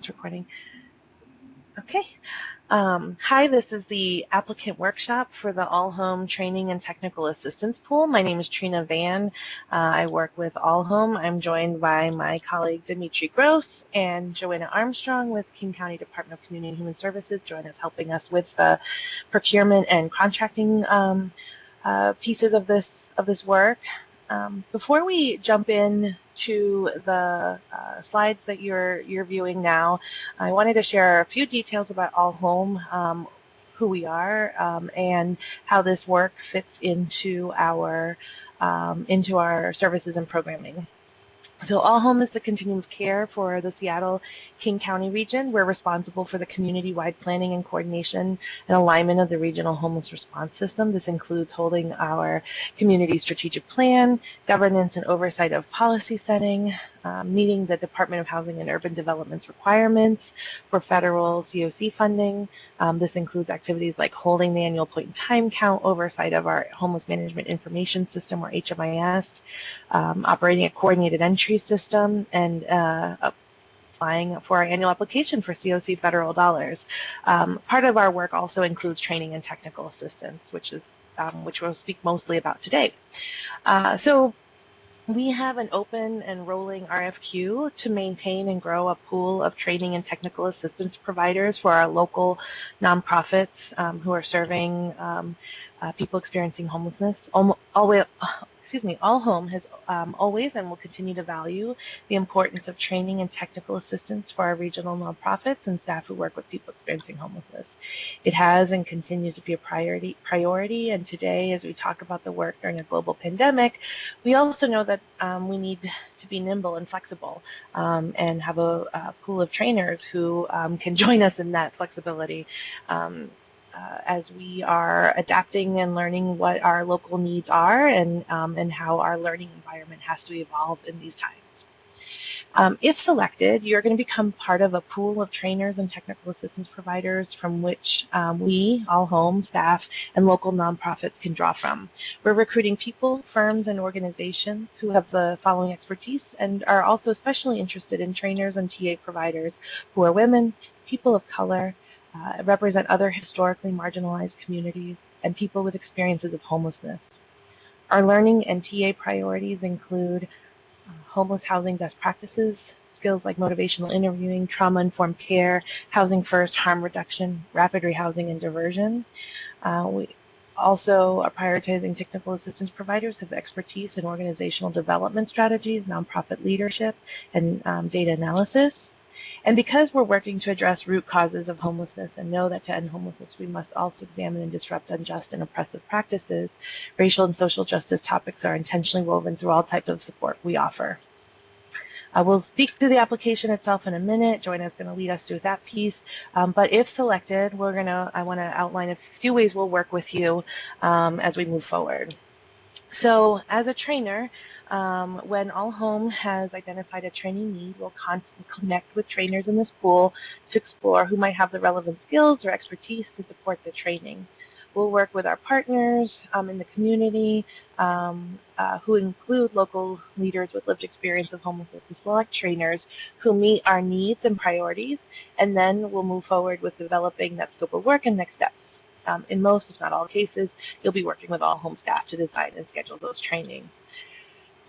It's recording. Okay. Hi, this is the applicant workshop for the All Home Training and Technical Assistance Pool. My name is Trina Van. I work with All Home. I'm joined by my colleague Dimitri Gross and Joanna Armstrong with King County Department of Community and Human Services. Joanna's helping us with the procurement and contracting pieces of this work. Before we jump in to the slides that you're viewing now, I wanted to share a few details about All Home, who we are, and how this work fits into our services and programming. So All Home is the continuum of care for the Seattle-King County region. We're responsible for the community-wide planning and coordination and alignment of the regional homeless response system. This includes holding our community strategic plan, governance and oversight of policy setting, meeting the Department of Housing and Urban Development's requirements for federal COC funding. This includes activities like holding the annual point in time count, oversight of our Homeless Management Information System, or HMIS, operating a coordinated entry system, and applying for our annual application for COC federal dollars. Part of our work also includes training and technical assistance, which we'll speak mostly about today. So we have an open and rolling RFQ to maintain and grow a pool of training and technical assistance providers for our local nonprofits who are serving people experiencing homelessness. All Home has always and will continue to value the importance of training and technical assistance for our regional nonprofits and staff who work with people experiencing homelessness. It has and continues to be a priority, and today, as we talk about the work during a global pandemic, we also know that we need to be nimble and flexible and have a pool of trainers who can join us in that flexibility. As we are adapting and learning what our local needs are and how our learning environment has to evolve in these times. If selected, you're going to become part of a pool of trainers and technical assistance providers from which we, All Home staff, and local nonprofits can draw from. We're recruiting people, firms, and organizations who have the following expertise and are also especially interested in trainers and TA providers who are women, people of color, represent other historically marginalized communities, and people with experiences of homelessness. Our learning and TA priorities include homeless housing best practices, skills like motivational interviewing, trauma-informed care, housing first, harm reduction, rapid rehousing, and diversion. We also are prioritizing technical assistance providers who have expertise in organizational development strategies, nonprofit leadership, and data analysis. And because we're working to address root causes of homelessness and know that to end homelessness, we must also examine and disrupt unjust and oppressive practices, racial and social justice topics are intentionally woven through all types of support we offer. We'll speak to the application itself in a minute. Joanna's going to lead us through that piece. But if selected, I want to outline a few ways we'll work with you as we move forward. So as a trainer, when All Home has identified a training need, we'll connect with trainers in this pool to explore who might have the relevant skills or expertise to support the training. We'll work with our partners in the community who include local leaders with lived experience of homelessness to select trainers who meet our needs and priorities, and then we'll move forward with developing that scope of work and next steps. In most, if not all cases, you'll be working with All Home staff to design and schedule those trainings.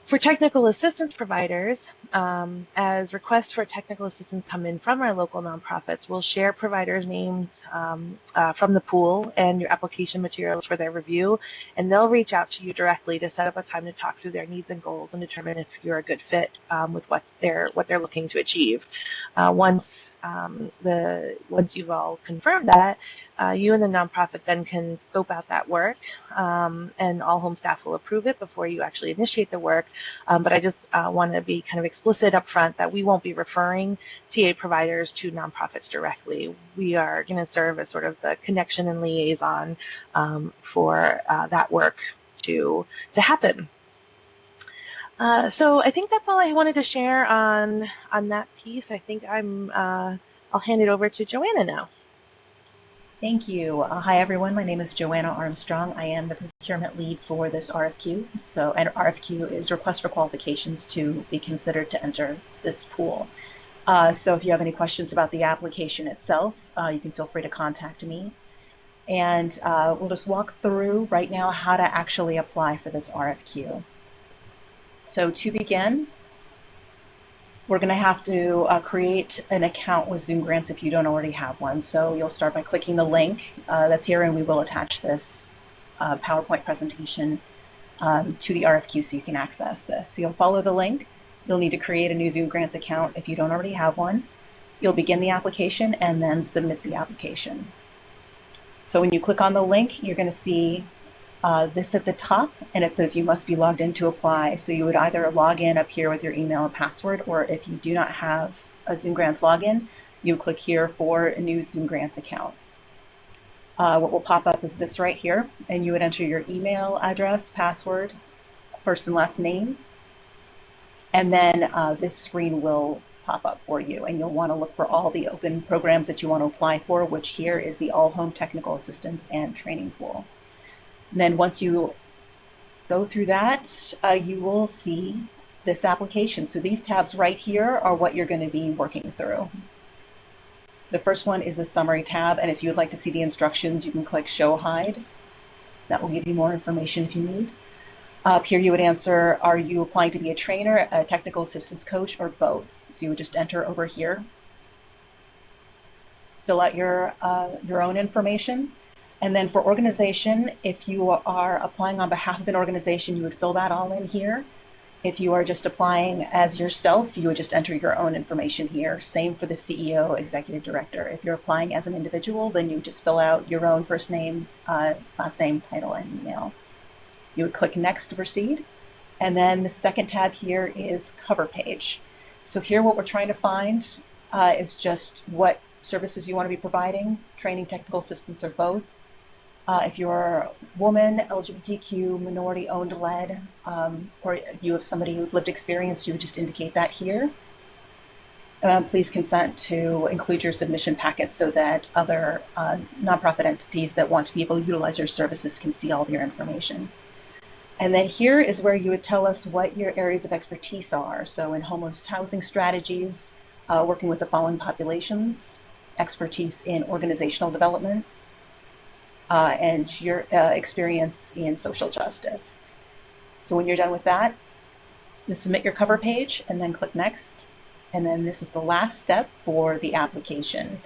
For technical assistance providers, as requests for technical assistance come in from our local nonprofits, we'll share providers' names from the pool and your application materials for their review, and they'll reach out to you directly to set up a time to talk through their needs and goals and determine if you're a good fit with what they're looking to achieve. Once you've all confirmed that, you and the nonprofit then can scope out that work, and All Home staff will approve it before you actually initiate the work. But I just want to be kind of explicit up front that we won't be referring TA providers to nonprofits directly. We are going to serve as sort of the connection and liaison for that work to happen. So I think that's all I wanted to share on that piece. I think I'll hand it over to Joanna now. Thank you. Hi, everyone. My name is Joanna Armstrong. I am the procurement lead for this RFQ. An RFQ is request for qualifications to be considered to enter this pool. So if you have any questions about the application itself, you can feel free to contact me. And we'll just walk through right now how to actually apply for this RFQ. So to begin, we're going to have to create an account with Zoom Grants if you don't already have one. So you'll start by clicking the link that's here, and we will attach this PowerPoint presentation to the RFQ so you can access this. So you'll follow the link. You'll need to create a new Zoom Grants account if you don't already have one. You'll begin the application and then submit the application. So when you click on the link, you're going to see this at the top, and it says you must be logged in to apply. So you would either log in up here with your email and password, or if you do not have a Zoom Grants login, you click here for a new Zoom Grants account. What will pop up is this right here, and you would enter your email address, password, first and last name, and then this screen will pop up for you, and you'll want to look for all the open programs that you want to apply for, which here is the All Home Technical Assistance and Training Pool. And then once you go through that, you will see this application. So these tabs right here are what you're going to be working through. The first one is a summary tab, and if you would like to see the instructions, you can click Show Hide. That will give you more information if you need. Up here you would answer, are you applying to be a trainer, a technical assistance coach, or both? So you would just enter over here. Fill out your own information. And then for organization, if you are applying on behalf of an organization, you would fill that all in here. If you are just applying as yourself, you would just enter your own information here. Same for the CEO, executive director. If you're applying as an individual, then you just fill out your own first name, last name, title, and email. You would click Next to proceed. And then the second tab here is Cover Page. So here what we're trying to find is just what services you want to be providing, training, technical assistance, or both. If you're a woman, LGBTQ, minority-owned, led, or you have somebody with lived experience, you would just indicate that here. Please consent to include your submission packet so that other nonprofit entities that want to be able to utilize your services can see all of your information. And then here is where you would tell us what your areas of expertise are. So in homeless housing strategies, working with the following populations, expertise in organizational development, and your experience in social justice. So when you're done with that, you submit your cover page and then click Next. And then this is the last step for the application.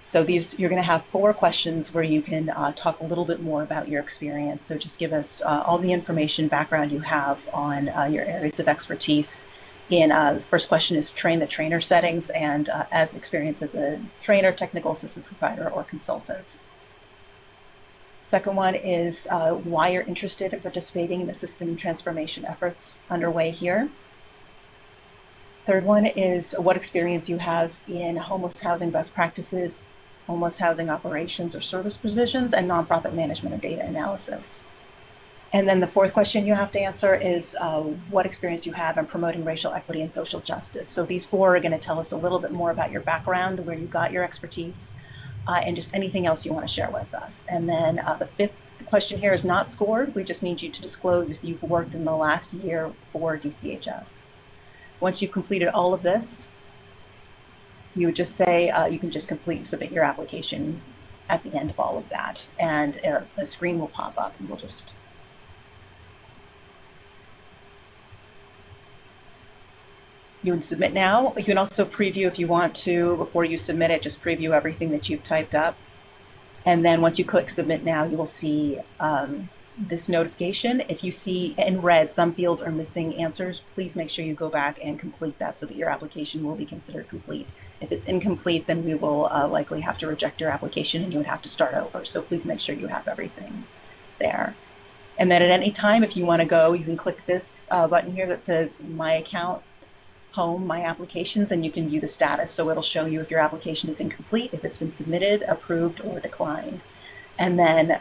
So you're going to have 4 questions where you can talk a little bit more about your experience. So just give us all the information, background you have on your areas of expertise. The first question is train the trainer settings and as experience as a trainer, technical assistance provider, or consultant. Second one is why you're interested in participating in the system transformation efforts underway here. Third one is what experience you have in homeless housing best practices, homeless housing operations or service provisions, and nonprofit management and data analysis. And then the fourth question you have to answer is what experience you have in promoting racial equity and social justice. So these 4 are going to tell us a little bit more about your background, where you got your expertise, and just anything else you want to share with us. And then the 5th question here is not scored. We just need you to disclose if you've worked in the last year for DCHS. Once you've completed all of this, you would just say you can just submit your application at the end of all of that, and a screen will pop up, and we'll just you would submit now. You can also preview if you want to before you submit it. Just preview everything that you've typed up, and then once you click Submit Now, you will see this notification. If you see in red some fields are missing answers, please make sure you go back and complete that so that your application will be considered complete. If it's incomplete, then we will likely have to reject your application and you would have to start over. So please make sure you have everything there. And then at any time, if you want to go, you can click this button here that says My Account, Home, My Applications, and you can view the status. So it'll show you if your application is incomplete, if it's been submitted, approved, or declined. And then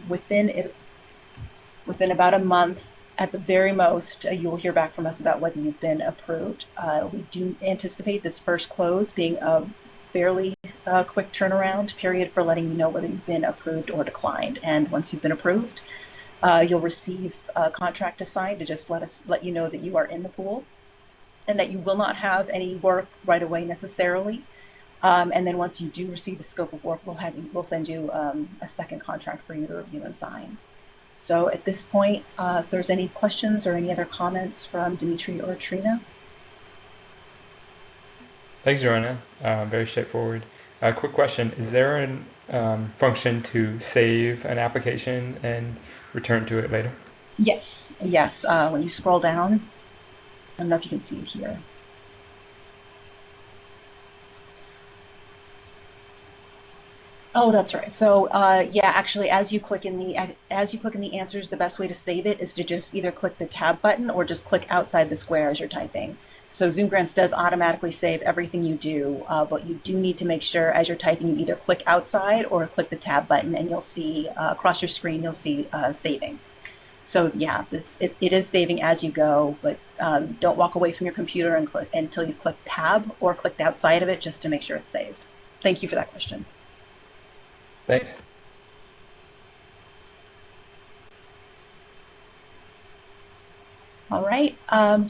within about a month, at the very most, you will hear back from us about whether you've been approved. We do anticipate this first close being a fairly quick turnaround period for letting you know whether you've been approved or declined. And once you've been approved, you'll receive a contract assigned to just let you know that you are in the pool. and that you will not have any work right away necessarily. And then once you do receive the scope of work, we'll send you a second contract for you to review and sign. So at this point, if there's any questions or any other comments from Dimitri or Trina. Thanks, Joanna. Very straightforward. Quick question. Is there a function to save an application and return to it later? Yes, yes. When you scroll down, I don't know if you can see it here. Oh, that's right. So yeah, actually, as you click in the answers, the best way to save it is to just either click the tab button or just click outside the square as you're typing. So Zoom Grants does automatically save everything you do, but you do need to make sure as you're typing you either click outside or click the tab button, and you'll see across your screen you'll see saving. So yeah, it is saving as you go, but don't walk away from your computer until you click tab or clicked outside of it just to make sure it's saved. Thank you for that question. Thanks. All right,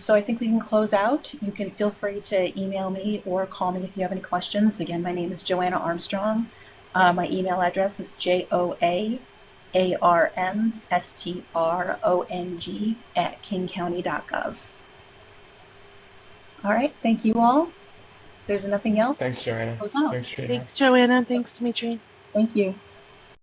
so I think we can close out. You can feel free to email me or call me if you have any questions. Again, my name is Joanna Armstrong. My email address is joaarmstrong@kingcounty.gov. All right, thank you all. If there's nothing else. Thanks, Joanna. Close out. Thanks, Trina. Thanks, Joanna. Thanks, Dimitri. Thank you.